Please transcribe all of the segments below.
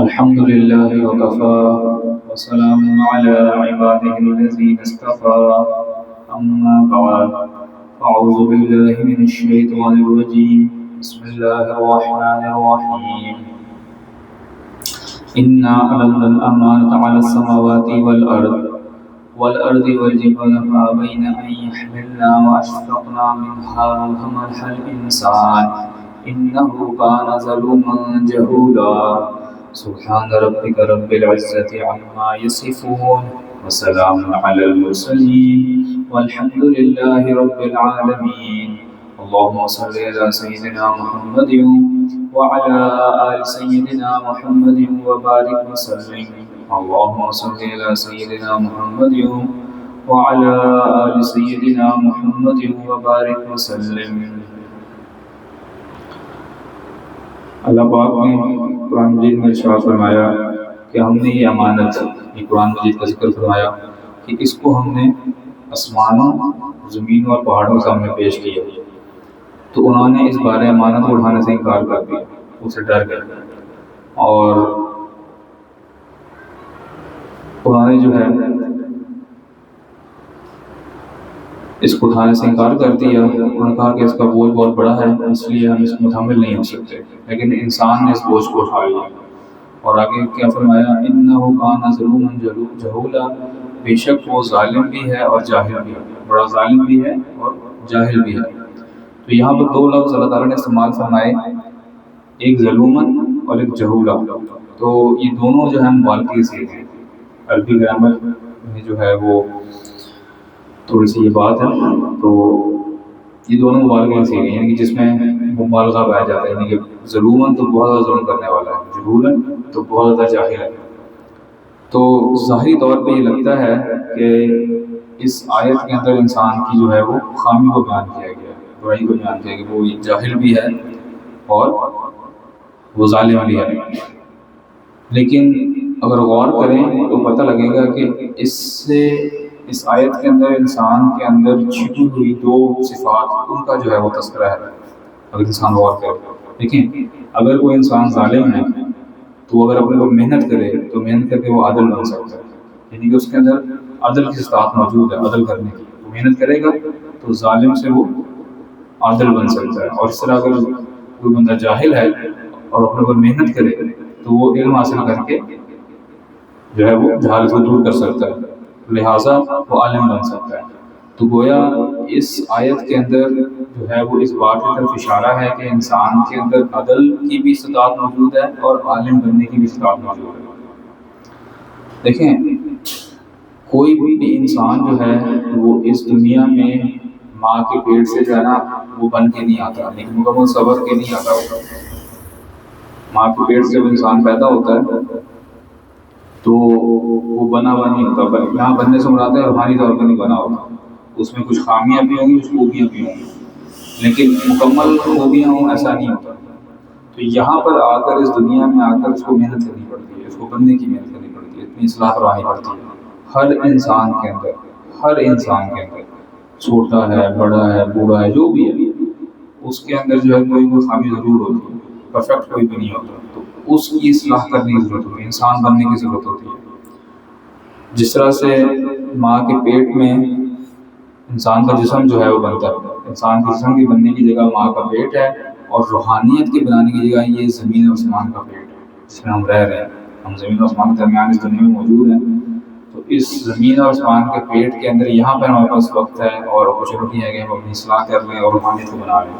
الحمد لله وكفى وسلام على عباده الذين اصطفى أما بعد أعوذ بالله من الشيطان الرجيم بسم الله الرحمن الرحيم إنا أخذنا الأمانة على السماوات والأرض والجبال فأبين أن يحملنا وأشفقنا منها وحملها الإنسان إنه كان ظلوما جهولا سبحان ربك رب العزة عما يصفون وسلام على المرسلين والحمد لله رب العالمين اللهم صل على سيدنا محمد وعلى آل سيدنا محمد وبارك وسلم اللهم صل على سيدنا محمد وعلى آل سيدنا محمد وبارك وسلم۔ اللہ پاک نے قرآن مجید میں ارشاد فرمایا کہ ہم نے یہ امانت، یہ قرآن مجید کا ذکر فرمایا کہ اس کو ہم نے آسمانوں، زمینوں اور پہاڑوں کے سامنے پیش کیا، تو انہوں نے اس بارے امانت کو اٹھانے سے انکار کر دیا، اسے ڈر گئے اور انہوں نے جو ہے اس کو اٹھانے سے انکار کر دیا۔ انہوں نے کہا کہ اس کا بوجھ بہت بڑا ہے، اس لیے ہم اس کو متحمل نہیں ہو سکتے، لیکن انسان نے اس بوجھ کو اٹھا لیا۔ اور آگے کیا فرمایا؟ انہ کان ظلوما جہولا، بے شک وہ ظالم بھی ہے اور جاہل بھی ہے، بڑا ظالم بھی ہے اور جاہل بھی ہے۔ تو یہاں پر دو لفظ اللہ تعالیٰ نے استعمال فرمائے، ایک ظلومن اور ایک جہولا۔ تو یہ دونوں جو ہے مبالغے سے ہیں، عربی گرامر میں جو ہے وہ تھوڑی سی یہ بات ہے، تو یہ دونوں مبالغے سے ہیں، یعنی کہ جس میں مبالغہ پایا جاتا ہے، یعنی کہ ظلومن تو بہت زیادہ ظلم کرنے والا ہے، جہولن تو بہت زیادہ جاہل ہے۔ تو ظاہری طور پہ یہ لگتا ہے کہ اس آیت کے اندر انسان کی جو ہے وہ خامی کو بیان کیا گیا ہے، برائی کو بیان کیا گیا کہ وہ جاہل بھی ہے اور وہ ظالم بھی ہے۔ لیکن اگر غور کریں تو پتہ لگے گا کہ اس آیت کے اندر انسان کے اندر چھپی ہوئی دو صفات، ان کا جو ہے وہ تذکرہ ہے۔ اگر انسان غور کرے، دیکھیں اگر کوئی انسان ظالم ہے تو اگر اپنے کو محنت کرے تو محنت کر کے وہ عادل بن سکتا ہے، یعنی کہ اس کے اندر عدل کی صفات موجود ہے، عدل کرنے کی، وہ محنت کرے گا تو ظالم سے وہ عادل بن سکتا ہے۔ اور اس طرح اگر کوئی بندہ جاہل ہے اور اپنے پر محنت کرے تو وہ علم حاصل کر کے جو ہے وہ جہالت کو دور کر سکتا ہے، لہٰذا وہ عالم بن سکتا ہے۔ تو گویا اس آیت کے اندر جو ہے وہ اس بات کی طرف اشارہ ہے کہ انسان کے اندر عدل کی بھی استطاعت موجود ہے اور عالم بننے کی بھی استطاعت موجود ہے۔ دیکھیں کوئی بھی انسان جو ہے وہ اس دنیا میں ماں کے پیٹ سے جو ہے نا وہ بن کے نہیں آتا، لیکن مکمل صبر کے نہیں آتا ہوتا۔ ماں کے پیٹ سے جب انسان پیدا ہوتا ہے تو وہ بنا ہوا نہیں ہوتا، بلکہ یہاں بننے سے مراد ہے روحانی طور پر نہیں بنا ہوتا، اس میں کچھ خامیاں بھی ہوں گی، کچھ خوبیاں بھی ہوں گی، لیکن مکمل خوبیاں ہوں ایسا نہیں ہوتا۔ تو یہاں پر آ کر اس دنیا میں آ کر اس کو محنت کرنی پڑتی ہے، اس کو بننے کی محنت کرنی پڑتی ہے، اتنی اصلاح کروانی پڑتی ہے ہر انسان کے اندر، ہر انسان کے اندر، چھوٹا ہے، بڑا ہے، بوڑھا ہے، جو بھی ہے، اس کے اندر جو ہے کوئی خامی ضرور ہوتی ہے، پرفیکٹ کوئی بھی نہیں ہوتا، تو اس کی اصلاح کرنے کی ضرورت ہوتی ہے، انسان بننے کی ضرورت ہوتی ہے۔ جس طرح سے ماں کے پیٹ میں انسان کا جسم جو ہے وہ بنتا ہے، انسان کے جسم کی بننے کی جگہ ماں کا پیٹ ہے، اور روحانیت کے بنانے کی جگہ یہ زمین اور آسمان کا پیٹ ہے جس میں ہم رہ رہے ہیں۔ ہم زمین اور آسمان کے درمیان اس دنیا میں موجود ہیں، تو اس زمین اور آسمان کے پیٹ کے اندر یہاں پر ہمارے پاس وقت ہے اور اپرچونیٹی ہے کہ ہم اپنی اصلاح کر لیں اور روحانیت کو بنا لیں۔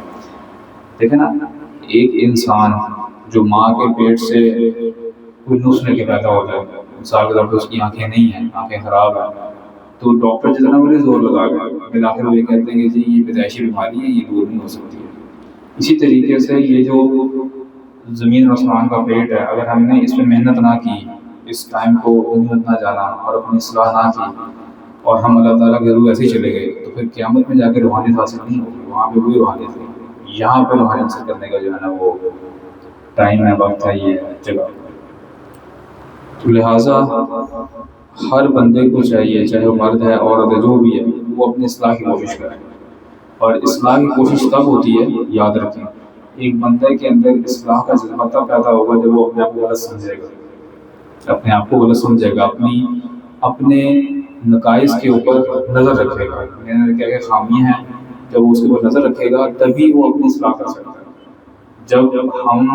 دیکھیں نا، ایک انسان جو ماں کے پیٹ سے کوئی نسخ لے کے پیدا ہوتا ہے، مثال کے طور پر اس کی آنکھیں نہیں ہیں، آنکھیں خراب ہیں، تو ڈاکٹر جتنا بڑے زور لگا گئے بالآخر وہ یہ کہتے ہیں کہ جی یہ پیدائشی بیماری ہے، یہ دور نہیں ہو سکتی ہے۔ اسی طریقے سے یہ جو زمین اور آسمان کا پیٹ ہے، اگر ہم نے اس میں محنت نہ کی، اس ٹائم کو محنت نہ جانا اور اپنی اصلاح نہ کی، اور ہم اللہ تعالیٰ کے روح ایسے ہی چلے گئے، تو پھر قیامت میں جا کے روحانیت حاصل نہیں ہوگی، وہاں پہ وہی روحانیت ہے۔ یہاں پہ روحانیت حاصل کرنے کا جو ہے نا وہ ٹائم ہے، وقت ہے، یہ جگہ۔ تو لہٰذا ہر بندے کو چاہیے، چاہے وہ مرد ہے عورت ہے جو بھی ہے، وہ اپنی اصلاح کی کوشش کرے۔ اور اصلاح کی کوشش تب ہوتی ہے، یاد رکھیں، ایک بندے کے اندر اصلاح کا جذبہ تب پیدا ہوگا جب وہ اپنے آپ کو غلط سمجھے گا، اپنے آپ کو غلط سمجھے گا، اپنے نقائص کے اوپر نظر رکھے گا، میرے کیا کیا خامیاں ہیں، جب وہ اس کے اوپر نظر رکھے گا تبھی وہ اپنی اصلاح کر سکتا ہے۔ جب ہم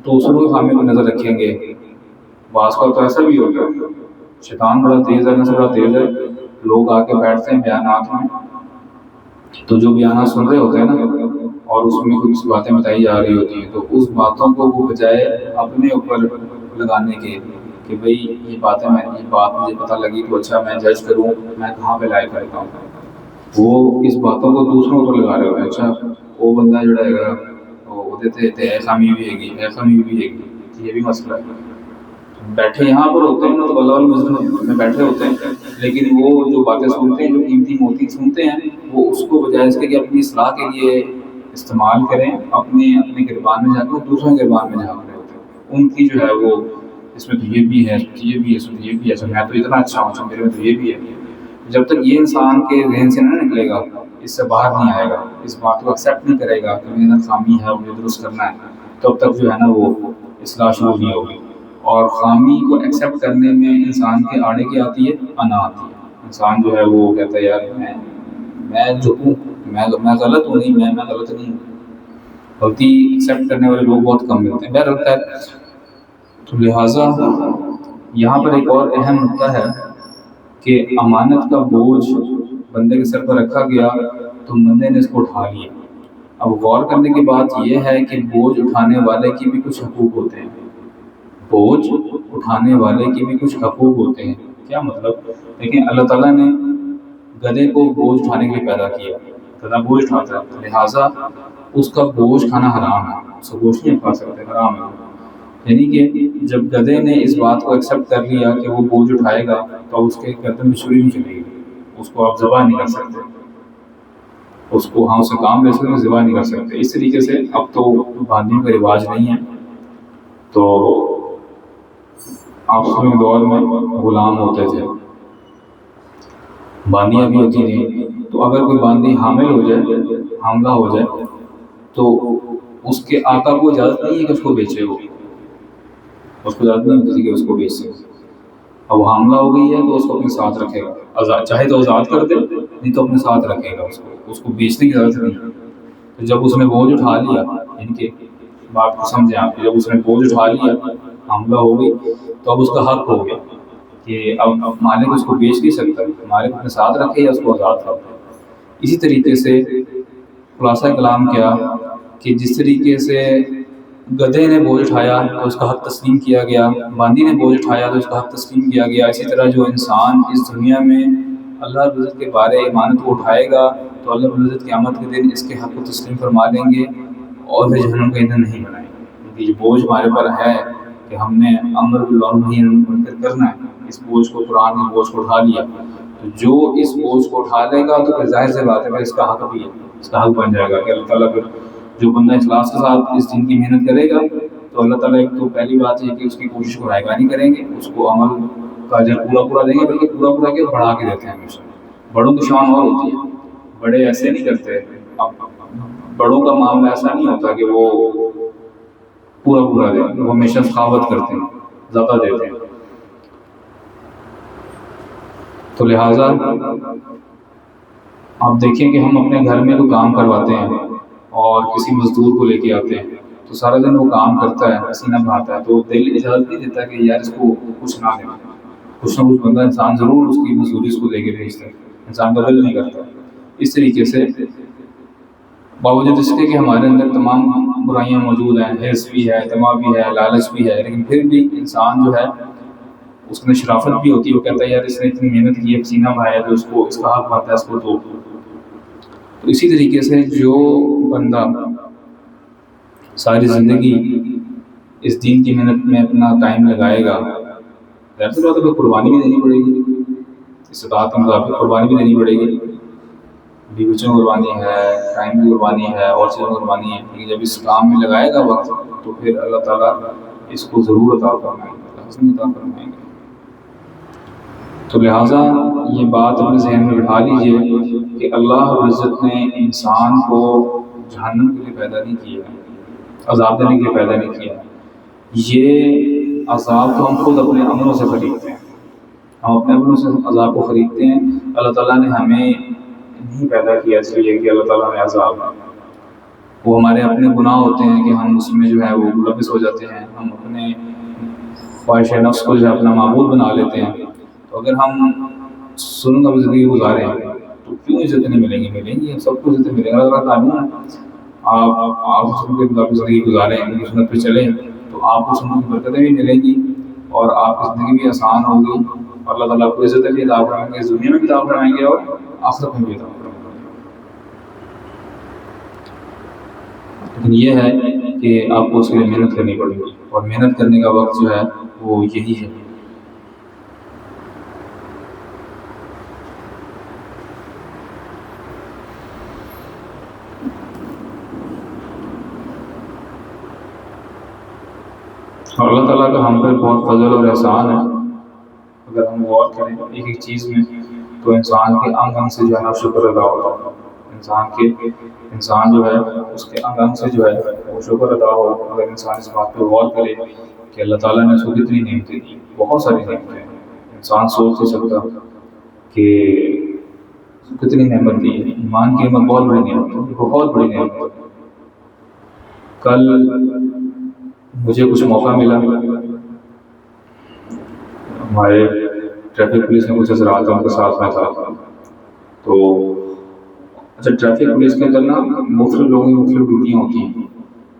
دوسروں کی خامیوں پر نظر رکھیں گے، بعض کا تو ایسا بھی ہوتا ہے، شیطان بڑا تیز ہے، نظر بڑا تیز ہے، لوگ آ کے بیٹھتے ہیں بیانات میں، تو جو بیانات سن رہے ہوتے ہیں نا، اور اس میں کچھ باتیں بتائی جا رہی ہوتی ہیں، تو اس باتوں کو وہ بجائے اپنے اوپر لگانے کے کہ بھئی یہ بات مجھے پتہ لگی تو اچھا میں جج کروں، میں کہاں پہ لائق کرتا ہوں، وہ اس باتوں کو دوسروں پر لگا رہے ہوتے ہیں۔ اچھا وہ بندہ جو ہے وہ دیتے خامی بھی ہے گی، خامی بھی ہے گی، یہ بھی مسئلہ ہے۔ بیٹھے یہاں پر ہوتے ہیں تو اللہ مسجد میں بیٹھے ہوتے ہیں، لیکن وہ جو باتیں سنتے ہیں، جو قیمتی موتی سنتے ہیں، وہ اس کو بجائے اس کے کہ اپنی اصلاح کے لیے استعمال کریں، اپنے گربان میں جا کے دوسروں کے گربان میں جھانک رہے ہوتے ہیں۔ ان کی جو ہے وہ اس میں تو یہ بھی ہے، اس میں یہ بھی ہے، اس میں یہ بھی ہے، میں تو اتنا اچھا ہوں، میرے میں تو یہ بھی ہے۔ جب تک یہ انسان کے ذہن سے نہ نکلے گا، اس سے باہر نہیں آئے گا، اس بات کو ایکسیپٹ نہیں کرے گا کہ میرے اندر خامی ہے، مجھے درست کرنا ہے، تب تک جو ہے نا وہ اصلاح شروع نہیں ہوگی۔ اور خامی کو ایکسیپٹ کرنے میں انسان کے آڑے کی آتی ہے، انا آتی ہے۔ انسان جو ہے وہ کہتا ہے یار میں جو ہوں، میں غلط ہوں، نہیں میں غلط نہیں ہوں۔ غلطی ایکسیپٹ کرنے والے لوگ بہت کم ملتے ہیں۔ بہرحال خیر، تو لہٰذا یہاں پر ایک اور اہم نقطہ ہے کہ امانت کا بوجھ بندے کے سر پر رکھا گیا تو بندے نے اس کو اٹھا لیا۔ اب غور کرنے کی بات یہ ہے کہ بوجھ اٹھانے والے کی بھی کچھ حقوق ہوتے ہیں، بوجھ اٹھانے والے کی بھی کچھ حقوق ہوتے ہیں۔ کیا مطلب؟ لیکن اللہ تعالیٰ نے گدھے کو بوجھ اٹھانے کے لیے پیدا کیا، گدھا بوجھ اٹھاتا ہے، لہٰذا اس کا بوجھ کھانا حرام ہے، اس کا گوشت نہیں کھا سکتے، حرام ہے۔ یعنی کہ جب گدھے نے اس بات کو ایکسیپٹ کر لیا کہ وہ بوجھ اٹھائے گا تو اس کے گردن میں چھری نہیں چلے گی، اس کو آپ ذبح نہیں کر سکتے، اس کو ہاں اسے کام لے سکتے، ذبح نہیں کر سکتے۔ اس طریقے سے اب تو باندھنے کا رواج نہیں ہے، تو آپس میں دور میں غلام ہوتے تھے، باندیاں بھی ہوتی تھیں، تو اگر کوئی باندی حامل ہو جائے، حاملہ ہو جائے، تو اس کے آقا کو اجازت نہیں ہے کہ اس کو بیچے، وہ اس کو اجازت نہیں ہوتی کہ اس کو بیچ سکے۔ اب حاملہ ہو گئی ہے تو اس کو اپنے ساتھ رکھے گا، چاہے تو آزاد کر دے، نہیں تو اپنے ساتھ رکھے گا، اس کو بیچنے کی اجازت نہیں۔ تو جب اس نے بوجھ اٹھا لیا، ان کے بات کو سمجھیں آپ، جب اس نے بوجھ اٹھا لیا، حاملہ ہو گئی، تو اب اس کا حق ہو گیا کہ اب مالک اس کو بیچ نہیں سکتا، مالک اپنے ساتھ رکھے یا اس کو آزاد کر دے۔ اسی طریقے سے خلاصہ کلام کیا کہ جس طریقے سے گدھے نے بوجھ اٹھایا تو اس کا حق تسلیم کیا گیا، باندی نے بوجھ اٹھایا تو اس کا حق تسلیم کیا گیا، اسی طرح جو انسان اس دنیا میں اللہ رب العزت کے بارے امانت کو اٹھائے گا تو اللہ رب العزت قیامت کے دن اس کے حق کو تسلیم فرما دیں گے اور پھر جہنم کا ایندھن نہیں بنائیں گے، کیونکہ یہ بوجھ ہمارے پر ہے کہ ہم نے امر بالمعروف نہی عن المنکر کرنا ہے۔ اس بوجھ کو، قرآن نے بوجھ کو اٹھا لیا، تو جو اس بوجھ کو اٹھا لے گا تو پھر ظاہر سی بات ہے کہ اس کا حق بھی ہے، اس کا حق بن جائے گا کہ اللہ تعالیٰ پھر جو بندہ اخلاص کے ساتھ اس دین کی محنت کرے گا تو اللہ تعالیٰ ایک تو پہلی بات یہ کہ اس کی کوشش کو رائگاں نہیں کریں گے، اس کو عمل کا اجر پورا دیں گے، بلکہ پورا کے بڑھا کے دیتے ہیں ہمیشہ۔ بڑوں کی شان اور ہوتی ہے، بڑے ایسے نہیں کرتے، اب بڑوں کا معاملہ ایسا نہیں ہوتا کہ وہ پورا دیں، وہ ہمیشہ سخاوت کرتے ہیں، زیادہ دیتے ہیں۔ تو لہٰذا آپ دیکھیں کہ ہم اپنے گھر میں کوئی کام کرواتے ہیں اور کسی مزدور کو لے کے آتے ہیں تو سارا دن وہ کام کرتا ہے، پسینہ بہاتا ہے، تو دل اجازت نہیں دیتا کہ یار اس کو کچھ نہ دیں، کچھ نہ کچھ بندہ انسان ضرور اس کی مزدوری اس کو دے کے بھیجتا ہے، انسان کا دل نہیں کرتا۔ اس طریقے سے باوجود اس کے کہ ہمارے اندر تمام برائیاں موجود ہیں، حرص بھی ہے، طمع بھی ہے، لالچ بھی ہے، لیکن پھر بھی انسان جو ہے اس میں شرافت بھی ہوتی ہے، وہ کہتا ہے یار اس نے اتنی محنت کی ہے، پسینہ بہایا، تو اس کو اس کا حق بنتا ہے، اس کو دو۔ تو اسی طریقے سے جو بندہ ساری زندگی اس دین کی محنت میں اپنا ٹائم لگائے گا، ظاہر سی بات ہے قربانی بھی دینی پڑے گی، استطاعت کے مطابق قربانی بھی دینی پڑے گی، بیوی بچوں کی قربانی ہے، ٹائم کی قربانی ہے، اور چیزوں کی قربانی ہے، لیکن جب اس کام میں لگائے گا وقت تو پھر اللہ تعالیٰ اس کو ضرور عطا فرمائیں گے، حسن عطا فرمائیں گے۔ تو لہٰذا یہ بات اپنے ذہن میں بٹھا لیجئے کہ اللہ رب العزت نے انسان کو جہنم کے لیے پیدا نہیں کیا، عذاب دینے کے لیے پیدا نہیں کیا، یہ عذاب تو ہم خود اپنے عملوں سے خریدتے ہیں، ہم اپنے عملوں سے عذاب کو خریدتے ہیں۔ اللہ تعالیٰ نے ہمیں نہیں پیدا کیا اس لیے کہ اللہ تعالیٰ ہمیں عذاب ہے، وہ ہمارے اپنے گناہ ہوتے ہیں کہ ہم اس میں جو ہے وہ ملوث ہو جاتے ہیں، ہم اپنے خواہش نفس کو جو ہے اپنا معبود بنا لیتے ہیں۔ تو اگر ہم سن کا زندگی گزاریں تو کیوں عزت نہیں ملیں گی؟ ملیں گی، سب کو عزت ملے گا۔ اللہ قانون آپ سن کے مطابق زندگی گزاریں، سنت پہ چلیں تو آپ کو سنت کی برکتیں بھی ملیں گی اور آپ کی زندگی بھی آسان ہوگی، اور اللہ تعالیٰ کو عزت بھی عطا فرمائیں گے، دنیا میں بھی عطا فرمائیں گے اور آخرت میں بھی عطا فرمائیں گے۔ لیکن یہ ہے کہ آپ کو اس کے لیے محنت کرنی پڑے گی، اور محنت کرنے کا وقت جو ہے وہ یہی ہے۔ اور اللہ تعالیٰ کا ہم پر بہت فضل اور احسان ہے، اگر ہم غور کریں ایک ایک چیز میں تو انسان کے انگ انگ سے جو ہے نا شکر ادا ہوتا ہے۔ انسان جو ہے اس کے انگ انگ سے جو ہے وہ شکر ادا ہو، اگر انسان اس بات پہ غور کرے کہ اللہ تعالیٰ نے اس کو کتنی نعمتیں دی، بہت ساری نعمتیں ہیں، انسان سوچ نہیں سکتا کہ کتنی نعمت دی ہے۔ ایمان کی نعمت بہت بڑی نعمت ہے، بہت بڑی نعمت ہے۔ کل مجھے کچھ موقع ملا، ہمارے ٹریفک پولیس میں کچھ حضرات ان کے ساتھ میں تھا، تو اچھا ٹریفک پولیس کے اندر نا مختلف لوگوں کی مختلف ڈیوٹیاں ہوتی ہیں،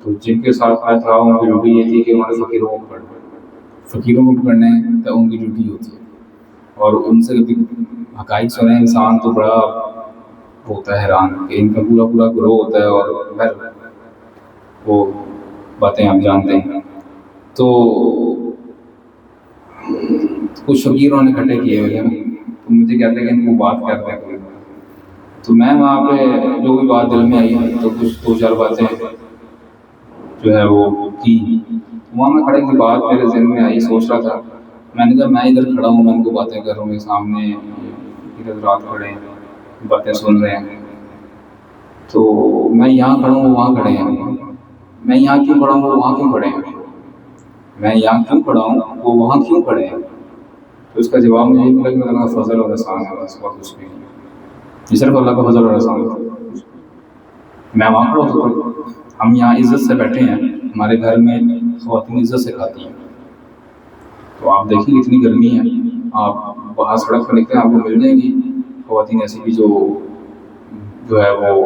تو جن کے ساتھ میں تھا ان کی ڈیوٹی یہ تھی کہ انہوں نے فقیروں کو پکڑنا ہے، تو ان کی ڈیوٹی ہوتی ہے، اور ان سے حقائق سنیں انسان تو بڑا ہوتا ہے حیران کہ ان کا پورا پورا گروہ ہوتا ہے، اور وہ باتیں آپ جانتے ہیں۔ تو کچھ فقیروں نے اکٹھے کیے ہوئے تھے، تو مجھے کہتے ہیں کہ ان کو بات کرتے ہیں، تو میں وہاں پہ جو بھی بات دل میں آئی تو کچھ دو چار باتیں جو ہے وہ کی، وہاں میں کھڑے کی بات میرے ذہن میں آئی، سوچ رہا تھا، میں نے کہا میں ادھر کھڑا ہوں، میں ان کو باتیں کر رہا ہوں، سامنے حضرات کھڑے ہیں باتیں سن رہے ہیں، تو میں یہاں کھڑا ہوں وہ وہاں کھڑے ہیں، میں یہاں کیوں کھڑا ہوں وہ وہاں کیوں کھڑے ہیں، میں یہاں کیوں کھڑا ہوں وہ وہاں کیوں کھڑے ہیں؟ تو اس کا جواب مجھے یہ ملا کہ اللہ کا فضل اور احسان ہے، بس اور کچھ نہیں، یہ صرف اللہ کا فضل اور احسان ہے۔ میں وہاں کھڑا ہوتا تھا، ہم یہاں عزت سے بیٹھے ہیں، ہمارے گھر میں خواتین عزت سے کھاتی ہیں، تو آپ دیکھیں کتنی گرمی ہے، آپ باہر سڑک پر نکلیں آپ کو مل جائیں گی خواتین ایسی بھی جو ہے وہ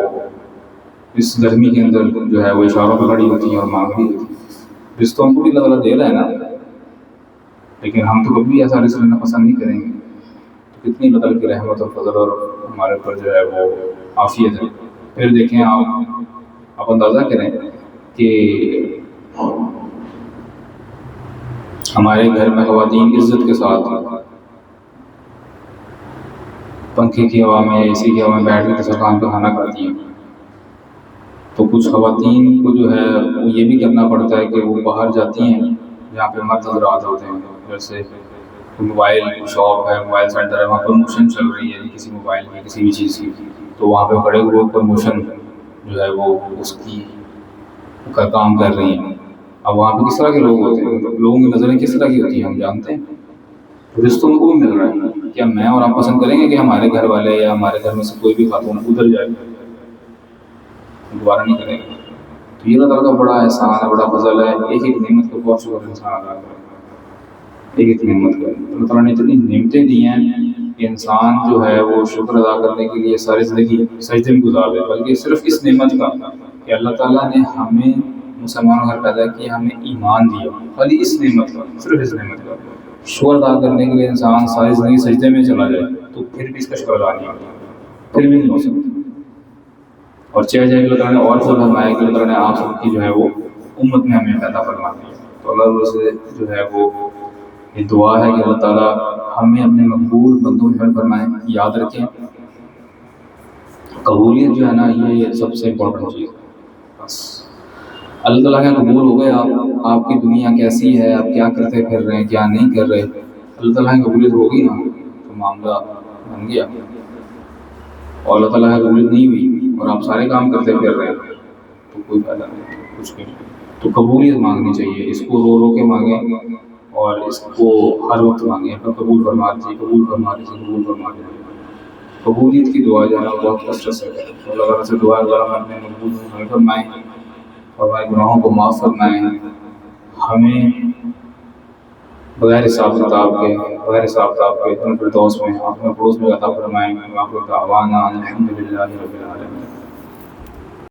اس گرمی کے اندر جو ہے وہ اشاروں پہ کھڑی ہوتی ہیں اور مانگ رہی ہوتی ہیں، رزق تو ہم کو بھی اللہ تعالیٰ دے رہا ہے نا، لیکن ہم تو کبھی ایسا رزق لینا پسند نہیں کریں گے، تو کتنی بدل کی رحمت اور فضل اور ہمارے اوپر جو ہے وہ عافیت ہے۔ پھر دیکھیں آپ اندازہ کریں کہ ہمارے گھر میں خواتین عزت کے ساتھ پنکھے کی ہوا میں اے سی کی ہوا میں بیٹھ کے دسترخوان پہ کھانا کھاتی ہیں، تو کچھ خواتین کو جو ہے وہ یہ بھی کرنا پڑتا ہے کہ وہ باہر جاتی ہیں جہاں پہ مرد حضرات ہوتے ہیں، جیسے موبائل شاپ ہے، موبائل سینٹر ہے، وہاں پروموشن چل رہی ہے کسی موبائل کی کسی بھی چیز کی، تو وہاں پہ بڑے ہوئے پروموشن جو ہے وہ اس کی کا کام کر رہی ہیں۔ اب وہاں پہ کس طرح کے لوگ ہوتے ہیں، لوگوں کی نظریں کس طرح کی ہوتی ہیں ہم جانتے ہیں، رشتوں کو بھی مل رہا ہے، کیا میں اور آپ پسند کریں گے کہ ہمارے گھر والے یا ہمارے گھر میں سے کوئی بھی خاتون ادھر جائے؟ دوبارہ نہیں کریں گے۔ تو یہ اللہ تعالیٰ کا بڑا احسان ہے، بڑا فضل ہے، ایک ایک نعمت کو بہت شکر انسان ادا کرے، ایک ایک نعمت کا اللہ تعالیٰ نے اتنی نعمتیں دی ہیں کہ انسان جو ہے وہ شکر ادا کرنے کے لیے ساری زندگی سجدے میں گزار دے، بلکہ صرف اس نعمت کا کہ اللہ تعالیٰ نے ہمیں مسلمان گھر پیدا کیا، ہمیں ایمان دیا، خالی اس نعمت کا، صرف اس نعمت کا شکر ادا کرنے کے لیے انسان ساری زندگی سجدے میں چلا جائے تو پھر بھی اس کا شکر ادا نہیں ہوتا، پھر بھی نہیں ہو سکتا۔ اور چاہے جائے اللہ تعالیٰ نے اور سب فرمایا کہ اللہ تعالیٰ نے آپ سب کی جو ہے وہ امت میں ہمیں پیدا فرما دیا، تو اللہ سے جو ہے وہ یہ دعا ہے کہ اللہ تعالیٰ ہمیں اپنے مقبول بندوں میں شامل فرمائیں۔ یاد رکھیں قبولیت جو ہے نا یہ سب سے امپورٹنٹ چیز ہے، بس اللہ تعالیٰ کا قبول ہو گئے، آپ کی دنیا کیسی ہے، آپ کیا کرتے پھر رہے ہیں کیا نہیں کر رہے، اللہ تعالیٰ کی قبولیت ہوگی نا تو معاملہ بن گیا، اور اللہ تعالیٰ کی قبولیت نہیں ہوئی اور آپ سارے کام کرتے پھر رہے ہیں تو کوئی فائدہ نہیں، کچھ نہیں۔ تو قبولیت مانگنی چاہیے، اس کو رو رو کے مانگیں، اور اس کو ہر وقت مانگیں، قبول فرما دیجیے، قبول فرما دیجیے، قبول فرما دیجیے۔ قبولیت کی دعا جو ہے نا بہت کثرت سے کریں، اللہ تعالیٰ سے دعا اللہ ہمیں مقبول ہمیں فرمائیں اور ہمارے گناہوں کو معاف فرمائیں، ہمیں بغیر حساب کتاب کے الفردوس میں اپنے پڑوس میں عطا فرمائیں۔ وآخر دعوانا الحمد للہ رب العالمین۔